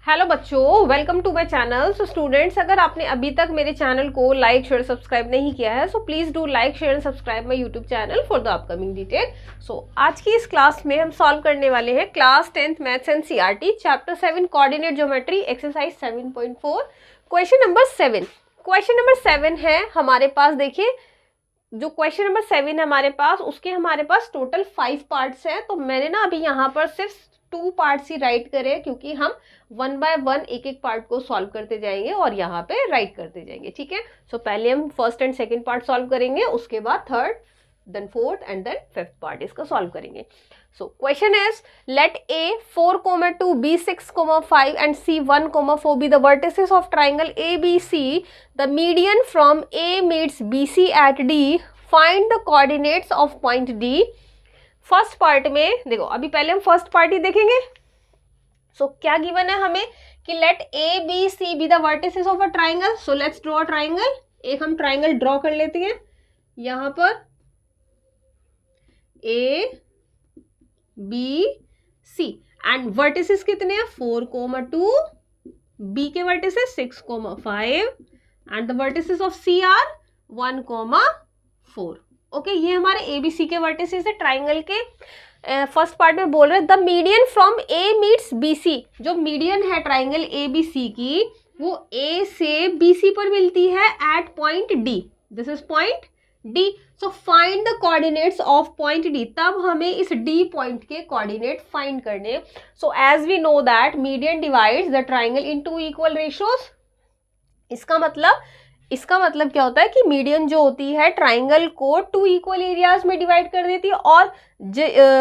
Hello बच्चों, welcome to my channel. So students, अगर आपने अभी तक मेरे चैनल को लाइक शेयर सब्सक्राइब नहीं किया है so please do like share and subscribe my YouTube channel for the upcoming detail. So आज की इस क्लास में हम सॉल्व करने वाले हैं class 10th maths and CERT chapter 7 coordinate geometry exercise 7.4 question number 7। Question number 7 है हमारे पास। देखिए, जो क्वेश्चन नंबर 7 है हमारे पास, उसके हमारे पास टोटल 5 पार्ट्स हैं। तो मैंने ना अभी यहाँ पर सिर्फ 2 पार्ट्स ही राइट करे, क्योंकि हम 1 बाय 1 एक एक पार्ट को सॉल्व करते जाएंगे और यहाँ पे राइट करते जाएंगे। ठीक है, सो पहले हम first and second part solve करेंगे, उसके बाद third, then fourth and then fifth part इसका सॉल्व करेंगे। So question is let A 4, 2, B 6, 5 and C 1, 4 be the vertices of triangle ABC. The median from A meets BC at D. Find the coordinates of point D. First part में देखो, अभी पहले हम first part ही देखेंगे। सो क्या given है हमें कि let A B C be the vertices of a triangle. So let's draw a triangle. एक हम ट्राइंगल ड्रॉ कर लेते हैं यहां पर A B C and vertices कितने हैं 4, 2, बी के vertices 6, 5 and the vertices of C are 1, 4। Okay, ये हमारे ए बी सी के वर्टिसेस है ट्राइंगल के। फर्स्ट पार्ट में बोल रहे हैं the median from A meets B C. जो मीडियन है ट्राइंगल ए बी सी की, वो ए से बी सी पर मिलती है at point D. This is point D. So find the coordinates of point D. तब हमें इस डी पॉइंट के कोऑर्डिनेट फाइंड करने। So as we know that median divides the triangle in 2 equal ratios. इसका मतलब क्या होता है कि मीडियन जो होती है ट्राइंगल को 2 इक्वल एरियाज में डिवाइड कर देती है। और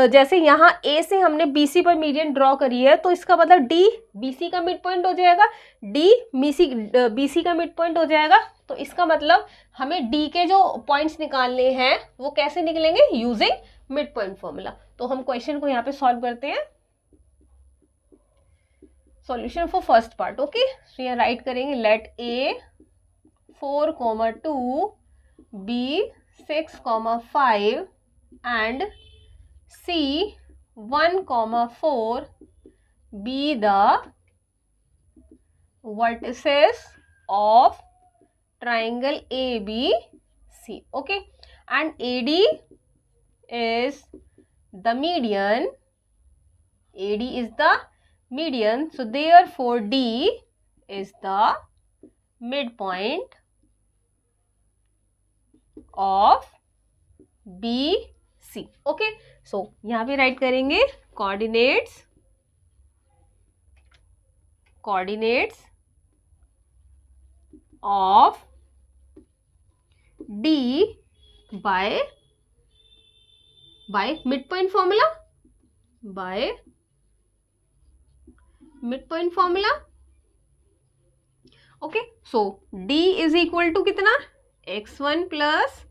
जैसे यहाँ ए से हमने बीसी पर मीडियन ड्रॉ करी है, तो इसका मतलब डी बीसी का मिड पॉइंट हो जाएगा, डी बीसी का मिड पॉइंट हो जाएगा। तो इसका मतलब हमें डी के जो पॉइंट्स निकालने हैं वो कैसे निकलेंगे, यूजिंग मिड पॉइंट फॉर्मूला। तो हम क्वेश्चन को यहाँ पे सॉल्व करते हैं। Solution for first part. Okay, so यहाँ राइट करेंगे let A 4, 2, B 6, 5 and C 1, 4 be the vertices of triangle ABC. Okay, and AD is the median. AD is the median, so therefore D is the midpoint of BC. Okay, so यहाँ पे write करेंगे coordinates of D by mid point formula. Okay, so D is equal to कितना, x1 plus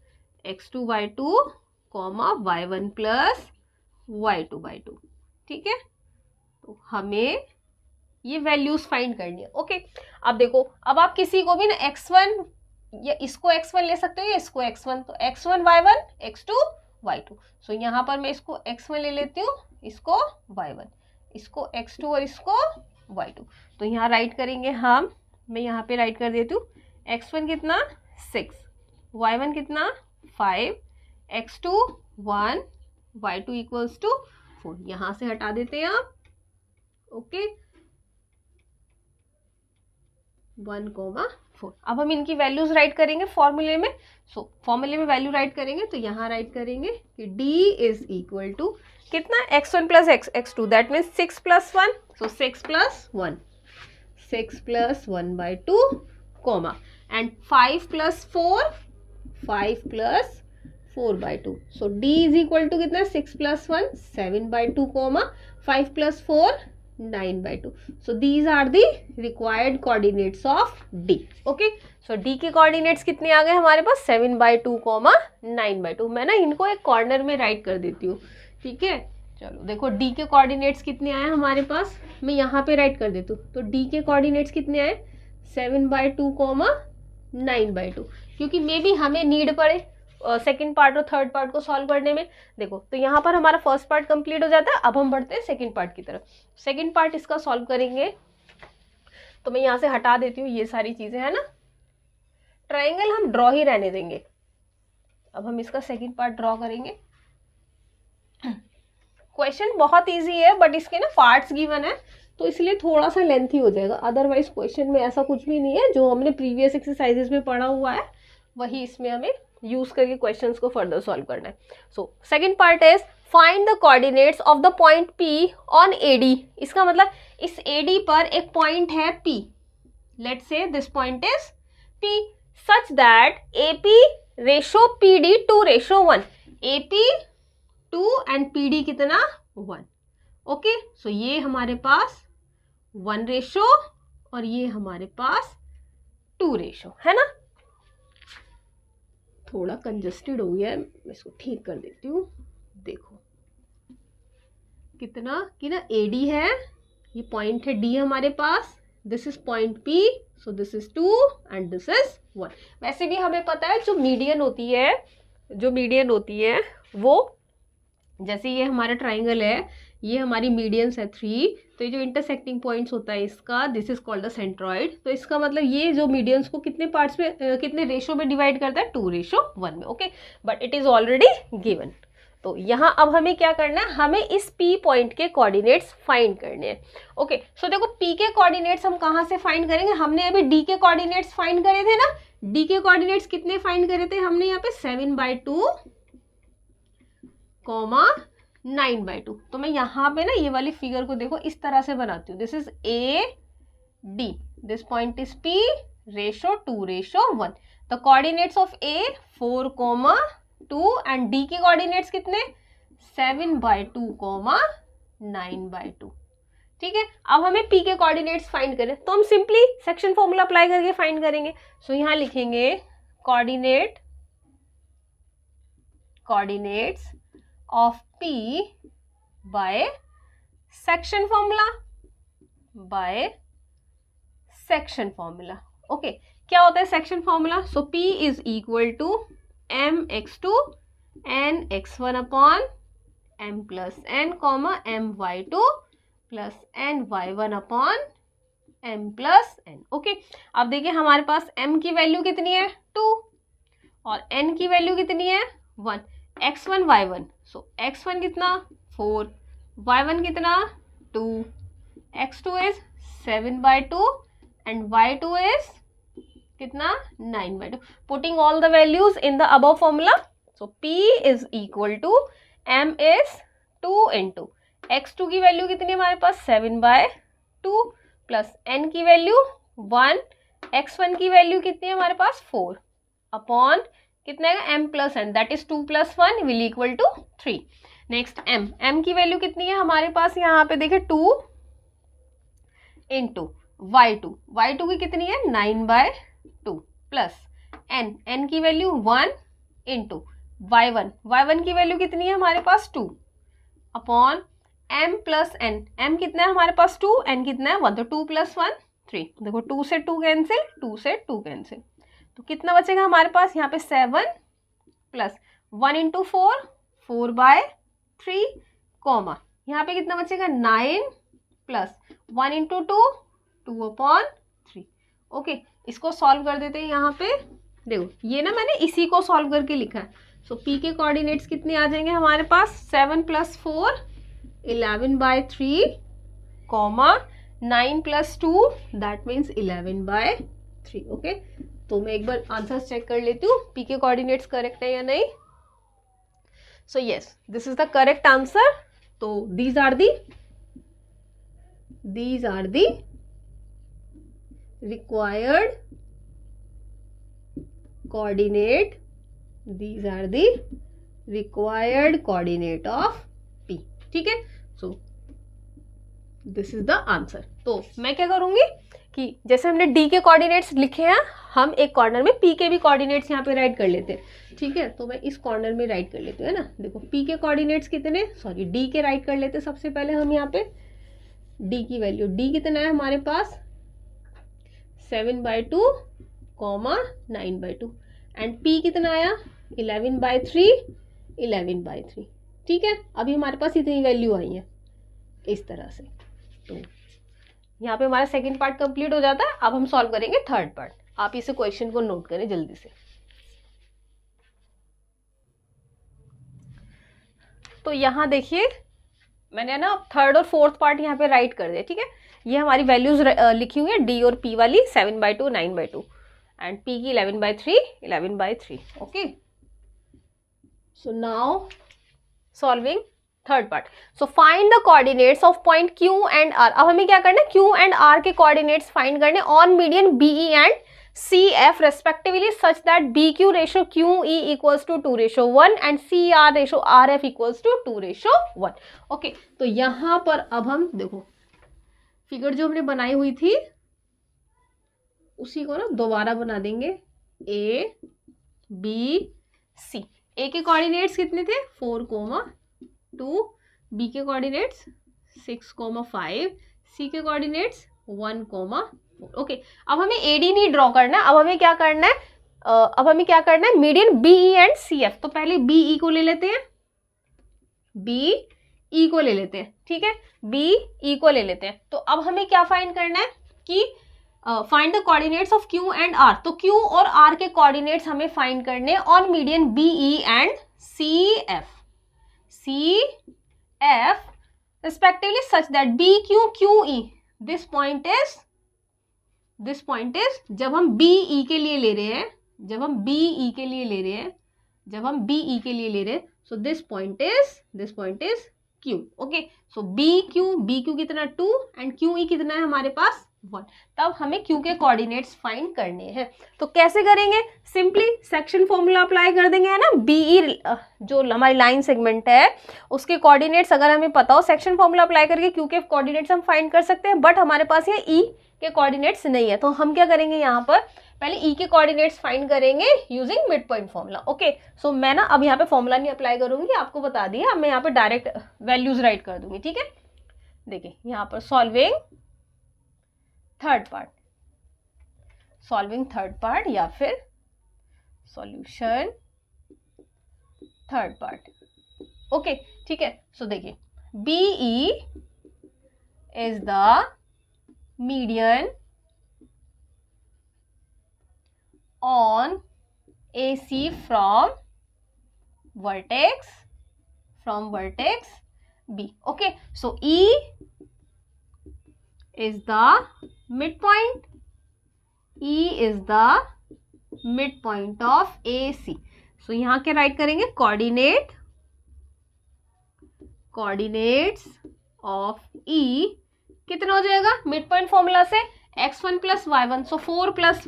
x2 by 2, y1 plus y2 by 2। ठीक है, तो हमें ये values find करनी है। ओके, अब देखो, अब आप किसी को भी ना x1 या इसको x1 ले सकते हो या इसको x1, तो x1 y1 x2 y2। सो यहाँ पर मैं इसको x1 ले लेती हूँ, इसको y1, इसको x2 और इसको y2। तो यहाँ राइट करेंगे हम, मैं यहाँ पे राइट कर देती हूँ x1 कितना 6, y1 कितना 5, x2 1, y2 इक्वल्स टू 4। यहाँ से हटा देते हैं आप। ओके, 1, 4। अब हम इनकी वैल्यूज राइट करेंगे फॉर्मूले में। सो फॉर्मूले में वैल्यू राइट करेंगे, तो यहाँ राइट करेंगे कि d इज इक्वल टू कितना, x1 plus x2, that means 6 plus 1। So 6 plus 1, 6 plus 1 by 2, and 5 plus 4, 5 plus 4 by 2। So d is equal to कितना, 6 plus 1 7 by 2, 5 plus 4 9 by 2। So these are the required coordinates of d। Okay, so d के coordinates कितने आ गए हमारे पास, 7 by 2, 9 by 2। मैं ना इनको एक कॉर्नर में राइट कर देती हूँ। ठीक है, चलो देखो d के कोऑर्डिनेट्स कितने आए हमारे पास, मैं यहाँ पे राइट कर देती हूँ। तो d के कोऑर्डिनेट्स कितने आए, 7 बाई 2, 9 बाई 2, क्योंकि मे बी हमें नीड पड़े सेकंड पार्ट और थर्ड पार्ट को सॉल्व करने में। देखो, तो यहाँ पर हमारा फर्स्ट पार्ट कंप्लीट हो जाता है। अब हम बढ़ते हैं सेकंड पार्ट की तरफ। सेकंड पार्ट इसका सॉल्व करेंगे। तो मैं यहाँ से हटा देती हूँ ये सारी चीजें, है ना। ट्राइंगल हम ड्रॉ ही रहने देंगे। अब हम इसका सेकंड पार्ट ड्रॉ करेंगे। क्वेश्चन बहुत इजी है, बट इसके ना पार्ट्स गिवन है तो इसलिए थोड़ा सा लेंथी हो जाएगा। अदरवाइज क्वेश्चन में ऐसा कुछ भी नहीं है, जो हमने प्रीवियस एक्सरसाइजेस में पढ़ा हुआ है वही इसमें हमें यूज करके क्वेश्चंस को फर्दर सॉल्व करना है। So second part is find the coordinates of the point P on AD। इसका मतलब इस AD पर एक पॉइंट है P, let's say this point is P such that AP ratio PD 2:1। AP 2 and PD कितना 1। Okay, so ये हमारे पास 1 ratio और ये हमारे पास 2 रेशो, है ना। थोड़ा कंजस्टेड हो गया है, मैं इसको ठीक कर देती हूँ। देखो कितना कि ना AD है, ये पॉइंट है D हमारे पास, this is point P, so this is 2 and this is 1। वैसे भी हमें पता है जो मीडियन होती है वो, जैसे ये हमारा ट्राइंगल है, ये हमारी मीडियंस है 3, तो ये जो इंटरसेक्टिंग पॉइंट्स होता है इसका, this is called the centroid. तो इसका मतलब ये जो मीडियंस को कितने पार्ट्स में कितने रेशो में डिवाइड करता है 2:1 में। Okay, but it is already given. तो यहाँ अब हमें क्या करना है, हमें इस P पॉइंट के कोऑर्डिनेट्स फाइंड करने हैं। ओके, सो देखो P के कोऑर्डिनेट्स हम कहाँ से फाइंड करेंगे। हमने अभी D के कोऑर्डिनेट्स फाइंड करे थे ना। D के कोऑर्डिनेट्स कितने फाइंड करे थे हमने, यहाँ पे 7/2, 9/2। तो मैं यहाँ पे ना ये वाली फिगर को देखो इस तरह से बनाती हूँ। This is AD, this point is P, ratio 2:1। The coordinates of A 4, 2 and D के कोऑर्डिनेट्स कितने 7/2, 9/2। ठीक है, अब हमें P के कोऑर्डिनेट्स फाइंड करें तो हम सिंपली सेक्शन फॉर्मूला अप्लाई करके फाइंड करेंगे। सो यहाँ लिखेंगे coordinates of P by section formula। Okay, क्या होता है section formula. So P is equal to mx2 nx1 upon m plus n my2 plus ny1 upon m plus n। Okay, अब देखिए हमारे पास m की वैल्यू कितनी है 2 और n की वैल्यू कितनी है 1। x1 y1, सो x1 कितना 4, y1 कितना 2, x2 is 7/2 and y2 is कितना 9/2। Putting all the values in the above formula, so p is equal to m is 2 into x2 की वैल्यू कितनी है हमारे पास 7/2 प्लस n की वैल्यू 1, x1 की वैल्यू कितनी है हमारे पास 4 अपॉन कितना है m plus n, that is 2 + 1 will equal to 3। Next m की वैल्यू कितनी है हमारे पास, यहाँ पे देखिए 2 इंटू y2 की कितनी है 9/2 प्लस n की वैल्यू 1 इंटू y1 की वैल्यू कितनी है हमारे पास 2 upon m plus n, m कितना है हमारे पास 2, n कितना है 1, तो 2 + 1 3। देखो 2 से 2 कैंसिल, 2 से 2 कैंसिल, तो कितना बचेगा हमारे पास यहाँ पे 7 प्लस 1 इंटू 4/3 कॉमा यहाँ पे कितना बचेगा 9 प्लस 1 इंटू 2/3। ओके, इसको सॉल्व कर देते हैं। यहाँ पे देखो ये ना मैंने इसी को सॉल्व करके लिखा है। सो P के कोऑर्डिनेट्स कितने आ जाएंगे हमारे पास 7 + 4 11/3 कॉमा 9 + 2 दैट मीन्स 11/3। ओके, तो मैं एक बार आंसर चेक कर लेती हूँ P के कोऑर्डिनेट्स करेक्ट है या नहीं। So yes, this is the correct answer. तो these are the required coordinate, these are the required coordinate of P। ठीक है, सो दिस इज द आंसर। तो मैं क्या करूंगी कि जैसे हमने D के कोऑर्डिनेट्स लिखे हैं, हम एक कॉर्नर में P के भी कोऑर्डिनेट्स यहाँ पे राइट कर लेते हैं। ठीक है, तो मैं इस कॉर्नर में राइट कर लेती हूँ, है ना। देखो P के कोऑर्डिनेट्स कितने, सॉरी D के राइट कर लेते हैं सबसे पहले हम यहाँ पे। D की वैल्यू, D कितना है हमारे पास 7/2 कॉमा 9/2 एंड P कितना आया 11/3। ठीक है, अभी हमारे पास इतनी वैल्यू आई है इस तरह से। तो यहाँ पे हमारा सेकंड पार्ट कंप्लीट हो जाता है। अब हम सॉल्व करेंगे थर्ड पार्ट। आप इसे क्वेश्चन को नोट करें जल्दी से। तो यहाँ देखिए मैंने ना थर्ड और फोर्थ पार्ट यहाँ पे राइट कर दिया, ठीक है। ये हमारी वैल्यूज लिखी हुई है, डी और पी वाली, 7/2 9/2 एंड पी की 11/3 11/3। Okay, so now solving third part. So find the coordinates of point Q and R। अब हमें क्या करना है, Q एंड R के कोऑर्डिनेट्स फाइंड करने on median BE and CF respectively such that BQ ratio QE equals to 2:1 and CR ratio RF equals to 2:1। Okay, तो यहां पर अब हम देखो फिगर जो हमने बनाई हुई थी उसी को ना दोबारा बना देंगे। A B C, A के कोऑर्डिनेट्स कितने थे 4,2, B के कोऑर्डिनेट्स 6,5, C के कोऑर्डिनेट्स 1,4। ओके, अब हमें AD नहीं ड्रॉ करना, अब हमें क्या करना है, मीडियन BE एंड CF। तो पहले BE को ले लेते हैं, BE को ले लेते हैं, ठीक है, BE को ले लेते हैं। तो अब हमें क्या फाइंड करना है कि find the coordinates of Q and R। तो Q और R के कोऑर्डिनेट्स हमें फाइंड करने on median BE and CF respectively such that BQ QE this point is जब हम BE के लिए ले रहे हैं, so this point is Q। Okay, so BQ कितना 2 एंड QE कितना है हमारे पास 1। तब हमें Q के कोऑर्डिनेट्स फाइंड करने हैं। तो कैसे करेंगे, सिंपली सेक्शन फॉर्मूला अप्लाई कर देंगे, है ना। BE जो हमारी लाइन सेगमेंट है उसके कोऑर्डिनेट्स अगर हमें पता हो, सेक्शन फॉर्मूला अप्लाई करके Q के कोऑर्डिनेट्स हम फाइंड कर सकते हैं। बट हमारे पास ये E के कोऑर्डिनेट्स नहीं है, तो हम क्या करेंगे, यहाँ पर पहले E के कोऑर्डिनेट्स फाइंड करेंगे using mid point formula. Okay, so मैं ना अब यहाँ पे फॉर्मूला नहीं अप्लाई करूंगी, आपको बता दिया। अब मैं यहाँ पे डायरेक्ट वैल्यूज राइट कर दूंगी, ठीक है। देखिए यहाँ पर सॉल्विंग थर्ड पार्ट या फिर सॉल्यूशन थर्ड पार्ट। ओके, ठीक है। सो देखिए BE is the median on AC from vertex B। okay, so E is the midpoint of AC। so यहाँ क्या राइट करेंगे, कोऑर्डिनेट्स ऑफ E कितना हो जाएगा मिड पॉइंट फॉर्मूला से x1 + y1, सो 4 +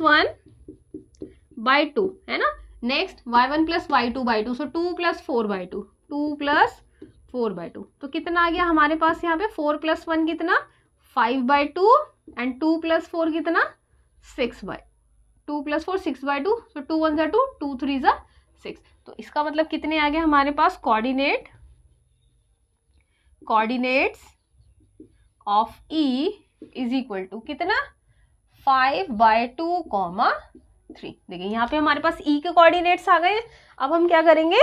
1/2 है ना। नेक्स्ट y1 + y2/2, सो 2 + 4/2, 2 + 4/2। तो कितना आ गया हमारे पास यहाँ पे, 4 + 1 कितना 5/2 एंड 2 + 4 कितना 2 + 4 6/2, सो 2 1 2, 2 3 6। तो इसका मतलब कितने आ गए हमारे पास coordinates of E is equal to कितना 5/2, 3। देखिए यहाँ पे हमारे पास E के कोऑर्डिनेट्स आ गए। अब हम क्या करेंगे,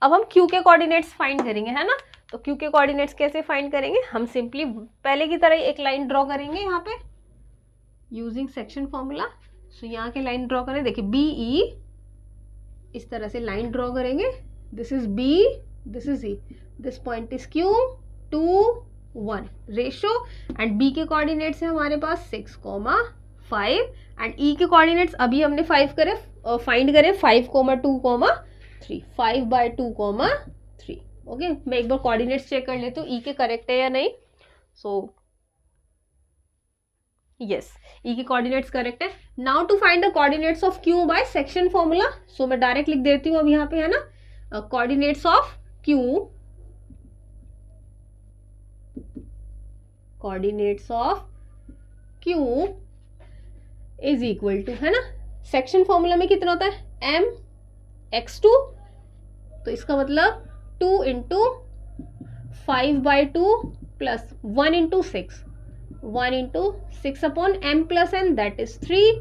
अब हम Q के कोऑर्डिनेट्स फाइंड करेंगे, है ना। तो Q के कोऑर्डिनेट्स कैसे फाइंड करेंगे, हम सिंपली पहले की तरह एक लाइन ड्रॉ करेंगे यहाँ पे यूजिंग सेक्शन फॉर्मूला। सो यहाँ के लाइन ड्रॉ करें, देखिए BE इस तरह से लाइन ड्रॉ करेंगे, this is B, this is E, this point is Q 2 1 ratio and B के कोऑर्डिनेट्स है हमारे पास 6,5 एंड E के कोऑर्डिनेट्स अभी हमने फाइंड करे 5,2, 3, 5/2, 3। ओके, मैं एक बार कोऑर्डिनेट्स चेक कर लेती हूँ E के करेक्ट है या नहीं। सो यस, E के कोऑर्डिनेट्स करेक्ट है। Now to find the coordinates of Q by section formula. So मैं डायरेक्ट लिख देती हूँ अब यहाँ पे, है ना। Coordinates of Q is equal to, है ना, सेक्शन फॉर्मूला में कितना होता है mx2, तो इसका मतलब 2 × 5/2 plus 1 × 6, 1 × 6/m + n that is 3।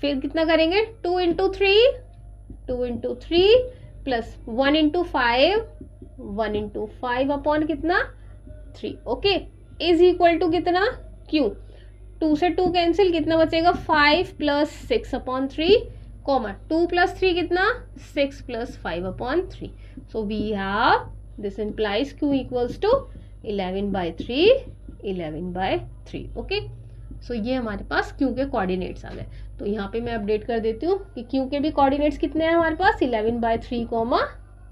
फिर कितना करेंगे 2 × 3 प्लस 1 × 5, 1 × 5 अपॉन कितना 3। ओके, इज इक्वल टू कितना Q। 2 से 2 कैंसिल, कितना बचेगा 5 + 6/3, कॉमा 2 + 3 कितना 6 + 5/3. So we have this implies Q equals to 11/3 11/3. Okay, so ये हमारे पास Q के कोऑर्डिनेट्स आ गए. तो यहाँ पे मैं अपडेट कर देती हूँ कि Q के भी कोऑर्डिनेट्स कितने हैं हमारे पास 11/3,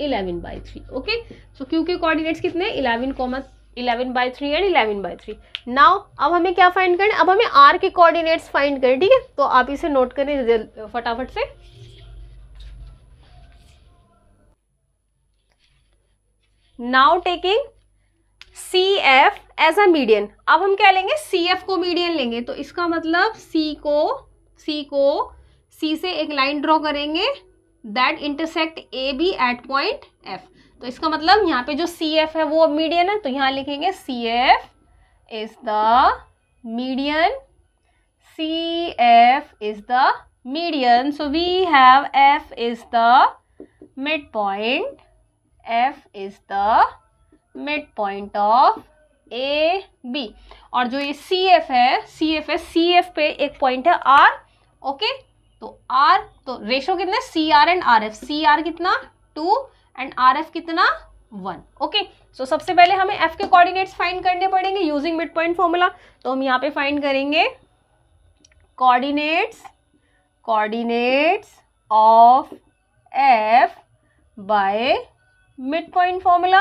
11/3. ओके, सो Q के कोऑर्डिनेट्स कितने हैं 11/3 एंड 11/3. नाउ अब हमें क्या फाइंड करना है, अब हमें R के कोऑर्डिनेट्स फाइंड करें. ठीक है, तो आप इसे नोट करें फटाफट से. Now taking CF as a median. अब हम क्या लेंगे, CF को मीडियन लेंगे. तो इसका मतलब C से एक लाइन ड्रॉ करेंगे that intersect AB at point F. तो इसका मतलब यहाँ पे जो CF है वो मीडियन है, तो यहाँ लिखेंगे CF is the median. CF is the median. So we have F is the mid point. F is the mid point of AB. और जो ये CF है, CF पे एक पॉइंट है R. ओके, तो R, तो रेशो कितना है CR एंड RF. CR कितना 2 एंड RF कितना 1. ओके, सो सबसे पहले हमें F के कोऑर्डिनेट्स फाइंड करने पड़ेंगे यूजिंग मिड पॉइंट फॉर्मूला. तो हम यहाँ पे फाइंड करेंगे coordinates of F bye mid point formula.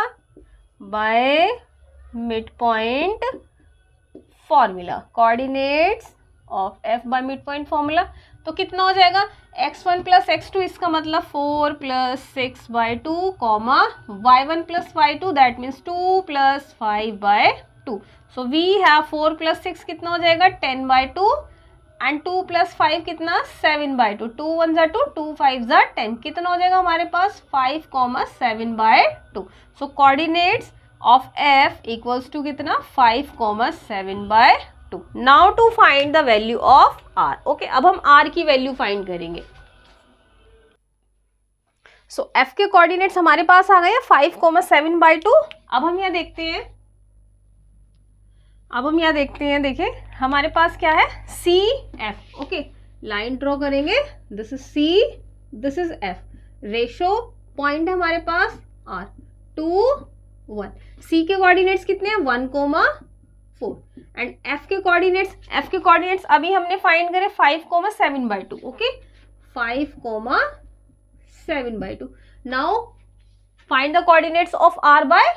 Coordinates of F bye mid point formula. तो कितना हो जाएगा x1 + x2, इसका मतलब 4 + 6/2, comma y1 + y2 that means 2 + 5/2. So we have 4 + 6 कितना हो जाएगा 10/2 एंड 2 + 5 कितना 7/2. 2 1 = 2, 2 5 = 10. कितना हो जाएगा हमारे पास 5, 7/2. So coordinates of F equals to कितना 5, 7/2. Now to find the value of R. Okay, अब हम R की वैल्यू फाइंड करेंगे. सो F के कोऑर्डिनेट्स हमारे पास आ गए हैं 5, 7/2. अब हम यहाँ देखते हैं, देखिए हमारे पास क्या है CF. ओके, लाइन ड्रॉ करेंगे, this is C, this is F. Ratio point है हमारे पास R 2 1. C के कोऑर्डिनेट्स कितने हैं 1, 4 एंड F के कोऑर्डिनेट्स अभी हमने फाइंड करे 5, 7/2. Okay, 5, 7/2. Now find the coordinates of R bye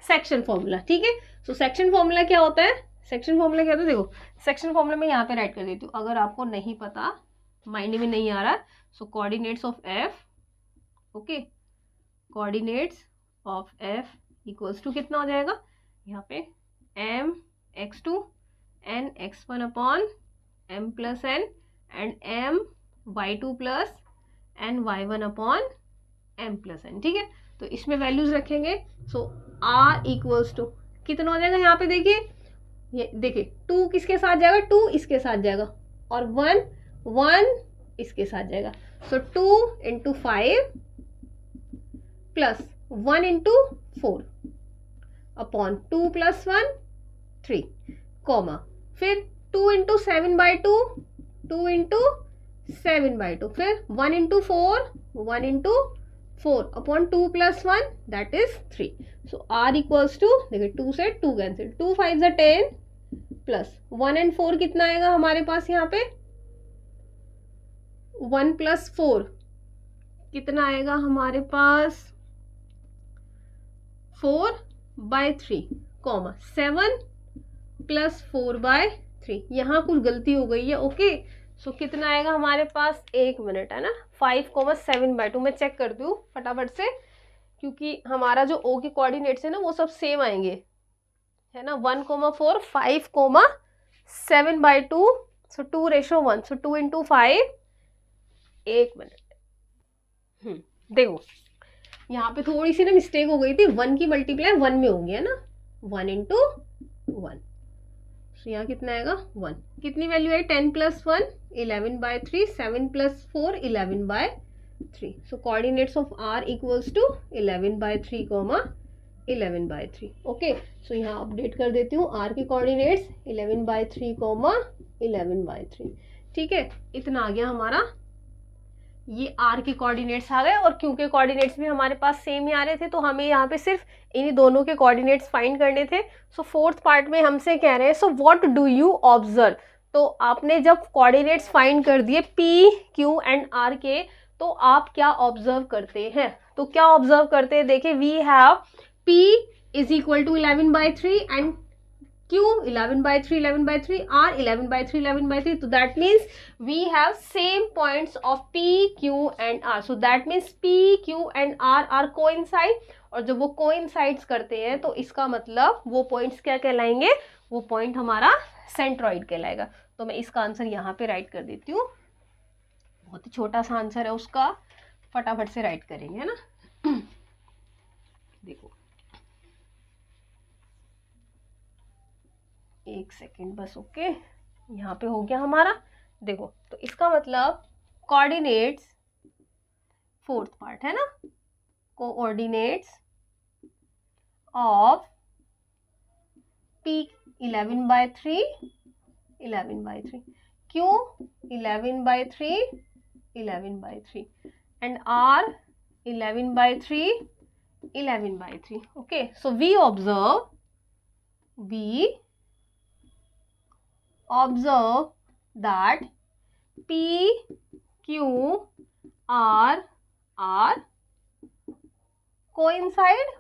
section formula. ठीक है, सो सेक्शन फॉर्मूला क्या होता है, देखो सेक्शन फॉर्मूला में यहाँ पे राइट कर देती हूँ अगर आपको नहीं पता, माइंड में नहीं आ रहा. So coordinates of F, okay, coordinates of F equals to कितना हो जाएगा यहाँ पे m x2 n x1 m + n and m y2 + n y1 m + n. ठीक है, तो इसमें वैल्यूज रखेंगे. सो R इक्वल्स टू कितना हो जाएगा यहाँ पे देखिए, ये देखिए 2 किसके साथ जाएगा 2 इसके साथ जाएगा और 1 इसके साथ जाएगा. सो 2 × 5 + 1 × 4 अपॉन 2 + 1 3, कॉमा फिर 2 × 7/2, 2 × 7/2, फिर 1 × 4 upon 2 + 1 that is 3. So R equals to देखिए 2 से 2 कैंसिल, 2 5 = 10 प्लस 1 एंड 4 कितना आएगा हमारे पास यहाँ पे 1 + 4 कितना आएगा हमारे पास 4/3, कॉमा 7 + 4/3. यहाँ कुछ गलती हो गई है. ओके, सो कितना आएगा हमारे पास, 1 मिनट है ना, 5, 7/2. मैं चेक करती हूँ फटाफट से क्योंकि हमारा जो O के कोऑर्डिनेट्स है ना वो सब सेम आएंगे, है ना. 1, 4 5, 7/2. सो 2:1. सो 2 × 5. 1 मिनट. देखो यहाँ पे थोड़ी सी ना मिस्टेक हो गई थी, 1 की मल्टीप्लाई 1 में हो गया ना, 1 × 1. सो यहाँ कितना आएगा 1. कितनी वैल्यू है 10 + 1 11/3, 7 + 4 11/3. So coordinates of R equals to 11/3, 11/3। Okay, so यहाँ अपडेट कर देती हूँ आर के कोऑर्डिनेट्स 11/3, 11/3। ठीक है, इतना आ गया हमारा, ये आर के कोऑर्डिनेट्स आ गए। और क्यू के कोऑर्डिनेट्स भी हमारे पास सेम ही आ रहे थे, तो हमें यहाँ पे सिर्फ इन्हीं दोनों के कोऑर्डिनेट्स फाइंड करने थे। सो फोर्थ पार्ट में हमसे कह रहे हैं, so what do you observe. तो आपने जब कोऑर्डिनेट्स फाइंड कर दिए पी क्यू एंड आर के, तो आप क्या ऑब्जर्व करते हैं। तो क्या ऑब्जर्व करते हैं, देखिए we have P is equal to 11/3 and Q 11/3, 11/3, R 11/3, 11/3. So that means we have same points of P, Q and R. So that means P, Q and R are coincide. और जब वो coincides करते हैं तो इसका मतलब वो points क्या कहलाएंगे, वो point हमारा सेंट्रॉइड कहलाएगा। तो मैं इसका आंसर यहाँ पे राइट कर देती हूँ। बहुत ही छोटा सा आंसर है उसका, फटाफट से राइट करेंगे, है ना। देखो एक सेकेंड बस, ओके, यहाँ पे हो गया हमारा। देखो तो इसका मतलब कोऑर्डिनेट्स, फोर्थ पार्ट है ना, coordinates of P 11/3, 11/3, Q 11/3, 11/3 and R 11/3, 11/3. Okay, so we observe that P, Q, R are coincide,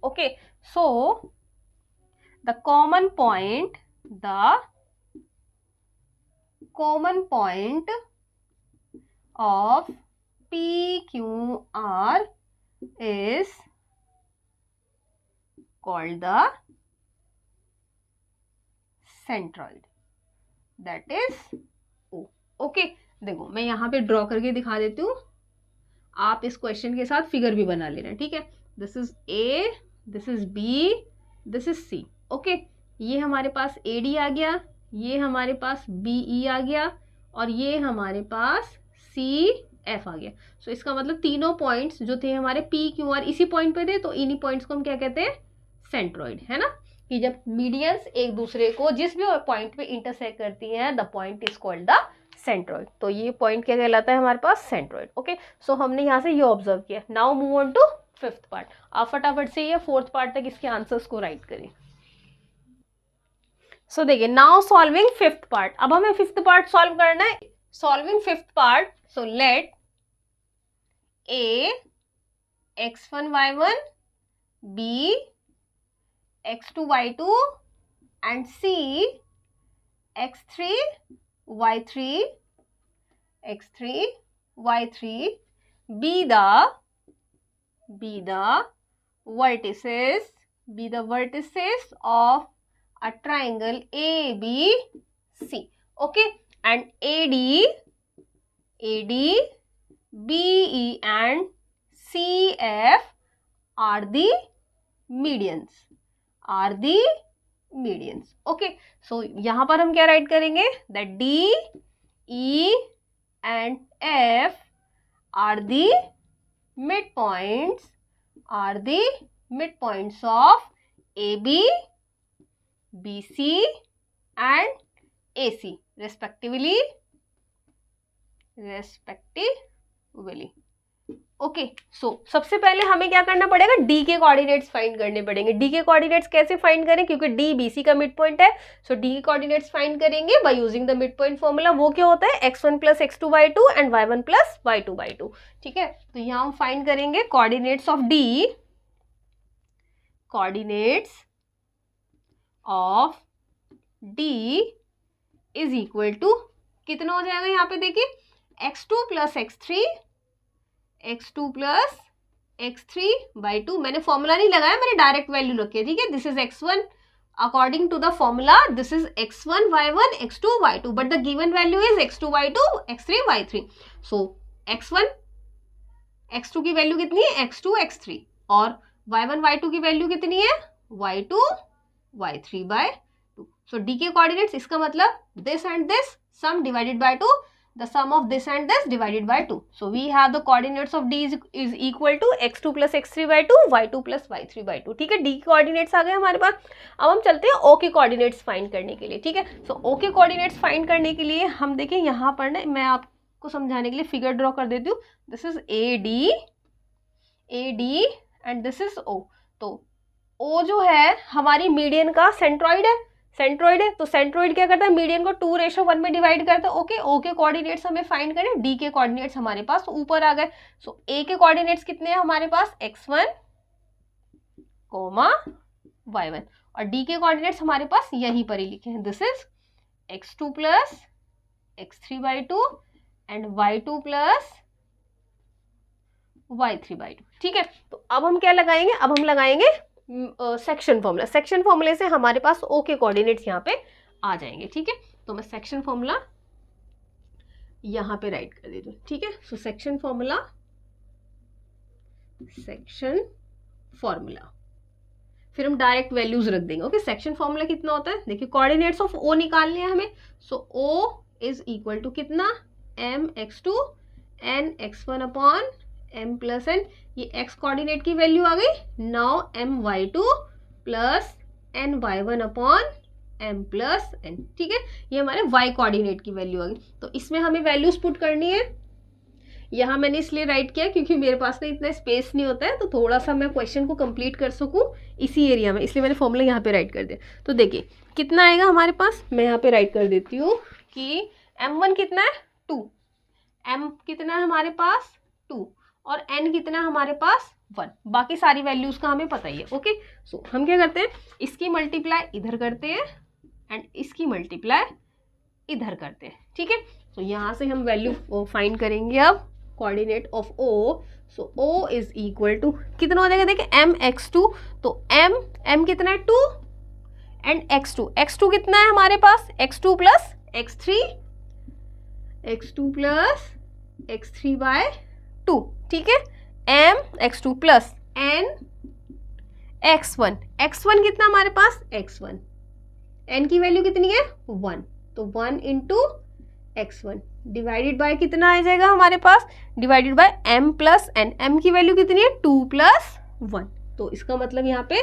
okay. So the common point of P, Q, R is called the centroid, that is O. Okay, देखो मैं यहाँ पे draw करके दिखा देती हूँ, आप इस क्वेश्चन के साथ फिगर भी बना लेना, ठीक है। This is A, this is B, this is C. Okay, ये हमारे पास ए डी आ गया, ये हमारे पास बी ई आ गया, और ये हमारे पास सी एफ आ गया। सो इसका मतलब तीनों पॉइंट्स जो थे हमारे पी क्यू आर इसी पॉइंट पे थे, तो इन्हीं पॉइंट्स को हम क्या कहते हैं, सेंट्रॉइड, है ना। कि जब मीडियंस एक दूसरे को जिस भी पॉइंट पे इंटरसेक्ट करती हैं, the point is called the centroid. तो ये पॉइंट क्या कहलाता है हमारे पास, सेंट्रॉइड। ओके, सो हमने यहाँ से ये ऑब्जर्व किया। Now move on to fifth part. आप फटाफट से ये फोर्थ पार्ट तक इसके आंसर्स को राइट करें। सो देखिए, नाउ सॉल्विंग फिफ्थ पार्ट। अब हमें फिफ्थ पार्ट सॉल्व करना है। Solving fifth part, so let A x1 y1, B x2 y2 and C x3 y3, x3 y3 be the vertices of a triangle ABC. Okay, and AD, BE and CF are the medians. Okay, so यहाँ पर हम क्या right करेंगे, that D, E and F are the midpoints of AB, BC and AC respectively. Okay, so सबसे पहले हमें क्या करना पड़ेगा, डी के कोऑर्डिनेट्स फाइंड करने पड़ेंगे। डी के कोऑर्डिनेट्स कैसे फाइंड करें, क्योंकि डी बीसी का मिड पॉइंट है। सो डी के कोऑर्डिनेट्स फाइंड करेंगे by using the mid point formula. वो क्या होता है, x1 + x2 y2 and y1 + y2 y2। ठीक है, तो यहाँ हम फाइंड करेंगे coordinates of D, is equal to कितना हो जाएगा, यहाँ पे देखिए x2 + x3 by 2। मैंने फॉर्मूला नहीं लगाया, मैंने डायरेक्ट वैल्यू रखी है, ठीक है। This is x1 according to the formula, this is x1 y1 x2 y2, but the given value is x2 y2 x3 y3। So x2 की वैल्यू कितनी है, x2 x3, और y1 y2 की value कितनी है, y2 y3 by 2। So D के coordinates, इसका मतलब this and this some divided by 2, the sum of this and this divided by 2. So we have the coordinates of D is equal to x2 plus x3 by 2, y2 plus y3 by 2. ठीक है, D के coordinates आ गए हमारे पास. अब हम चलते हैं O के कोऑर्डिनेट्स फाइंड करने के लिए. ठीक है, सो O के कोऑर्डिनेट्स फाइंड करने के लिए हम देखें यहाँ पर ना, मैं आपको समझाने के लिए फिगर ड्रॉ कर देती हूँ. This is AD and this is O. तो O जो है हमारी मीडियन का सेंट्रॉइड है, तो सेंट्रॉइड क्या करता है, मीडियन को 2:1 में डिवाइड करता है. ओके, O के कोऑर्डिनेट्स हमें फाइंड करें, D के कोऑर्डिनेट्स हमारे पास ऊपर आ गए. सो A के कोऑर्डिनेट्स कितने हैं हमारे पास, x1, y1, और D के कोऑर्डिनेट्स हमारे पास यहीं पर ही लिखे हैं. This is x2 plus x3 by 2 and y2 plus y3 by 2. ठीक है, तो अब हम क्या लगाएंगे, अब हम लगाएंगे सेक्शन फॉर्मूला. सेक्शन फॉर्मूले से हमारे पास O के कोऑर्डिनेट्स यहाँ पे आ जाएंगे. ठीक है, तो मैं सेक्शन फॉर्मूला यहाँ पे राइट कर देती हूँ. ठीक है, सो सेक्शन फॉर्मूला, फिर हम डायरेक्ट वैल्यूज रख देंगे. ओके, सेक्शन फॉर्मूला कितना होता है, देखिए कोऑर्डिनेट्स ऑफ O निकालने हैं हमें. सो O इज इक्वल टू कितना, mx2 n x1 upon m plus n. ये x कोऑर्डिनेट की वैल्यू आ गई. Now my2 plus n y1 upon m plus n. ठीक है, ये हमारे y कोऑर्डिनेट की वैल्यू आ गई. तो इसमें हमें वैल्यूज पुट करनी है. यहाँ मैंने इसलिए राइट किया क्योंकि मेरे पास ना इतना स्पेस नहीं होता है, तो थोड़ा सा मैं क्वेश्चन को कंप्लीट कर सकूँ इसी एरिया में, इसलिए मैंने फॉर्मूला यहाँ पे राइट कर दिया. तो देखिए कितना आएगा हमारे पास, मैं यहाँ पे राइट कर देती हूँ कि m1 कितना है 2, m कितना है हमारे पास 2, और n कितना है हमारे पास 1. बाकी सारी वैल्यूज का हमें पता ही है. ओके, सो हम क्या करते हैं, इसकी मल्टीप्लाई इधर करते हैं एंड इसकी मल्टीप्लाई इधर करते हैं. ठीक है, तो यहाँ से हम वैल्यू फाइंड करेंगे अब coordinate of O. So O is equal to कितना हो जाएगा, देखिए mx2. तो m कितना है 2 एंड x2 कितना है हमारे पास, x2 प्लस x3 बाय 2. ठीक है, m x2 plus n x1 कितना हमारे पास, x1, n की वैल्यू कितनी है 1, तो 1 इंटू x1 डिवाइडेड बाय कितना आ जाएगा हमारे पास, divided by m plus n. m की वैल्यू कितनी है 2 प्लस 1, तो इसका मतलब यहाँ पे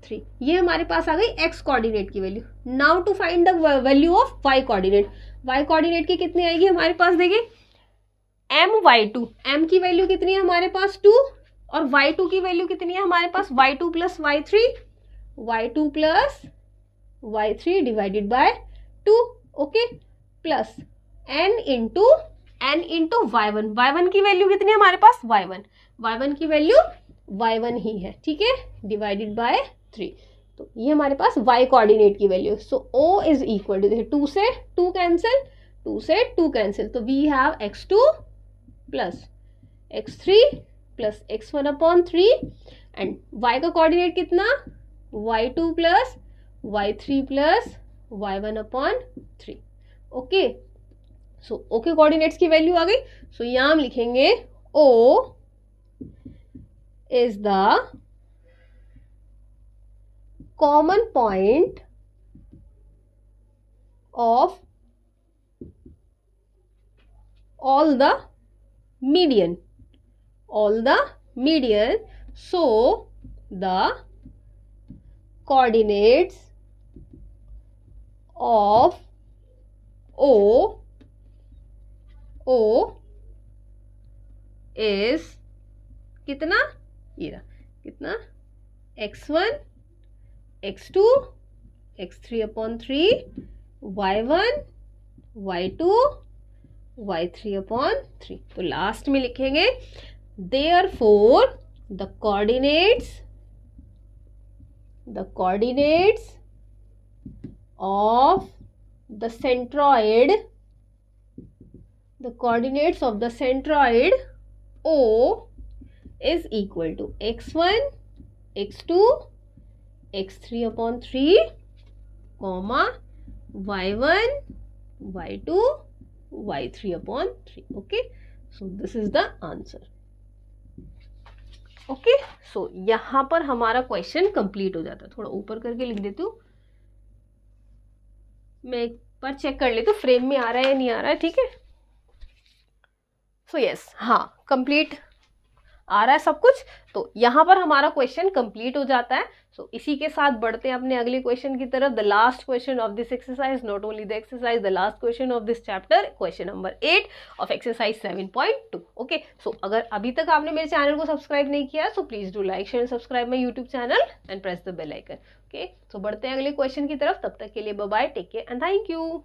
3. ये हमारे पास आ गई x कोऑर्डिनेट की value. Now to find the value of y coordinate. y coordinate की कितनी आएगी हमारे पास, देखिए my2, m की वैल्यू कितनी है हमारे पास 2, और y2 की वैल्यू कितनी है हमारे पास, y2 plus y3 divided by 2. Okay, plus n into y1 की वैल्यू कितनी है हमारे पास, y1 की वैल्यू y1 ही है. ठीक है, डिवाइडेड बाय 3. तो ये हमारे पास y कोऑर्डिनेट की value. So O is equal to, देखिए 2 से 2 कैंसिल, तो we have x2 plus x3 plus x1 upon 3 and y का कोऑर्डिनेट कितना, y2 plus y3 plus y1 upon 3. Okay, so O के कोऑर्डिनेट्स की वैल्यू आ गई. सो यहाँ हम लिखेंगे O is the common point of all the median. So the coordinates of O is कितना, ये रहा कितना, x1 x2 x3 upon 3 y1 y2 y3 upon 3. तो लास्ट में लिखेंगे therefore the coordinates of the centroid O is equal to x1 x2 x3 upon 3 comma y1 y2 y3 upon 3. Okay, so this is the answer. Okay, so यहाँ पर हमारा question complete हो जाता है. थोड़ा ऊपर करके लिख देती हूँ, मैं एक बार चेक कर लेती हूँ फ्रेम में आ रहा है या नहीं आ रहा है. ठीक है, सो यस, हाँ कंप्लीट आ रहा है सब कुछ, तो यहाँ पर हमारा क्वेश्चन कंप्लीट हो जाता है। सो इसी के साथ बढ़ते हैं अपने अगले क्वेश्चन की तरफ। The last question of this exercise, not only the exercise, the last question of this chapter, question number 8 ऑफ एक्सरसाइज 7.2। ओके, सो अगर अभी तक आपने मेरे चैनल को सब्सक्राइब नहीं किया so please do like share subscribe my YouTube channel and press the bell icon. Okay, so बढ़ते हैं अगले क्वेश्चन की तरफ। तब तक के लिए bye bye, take care and thank you.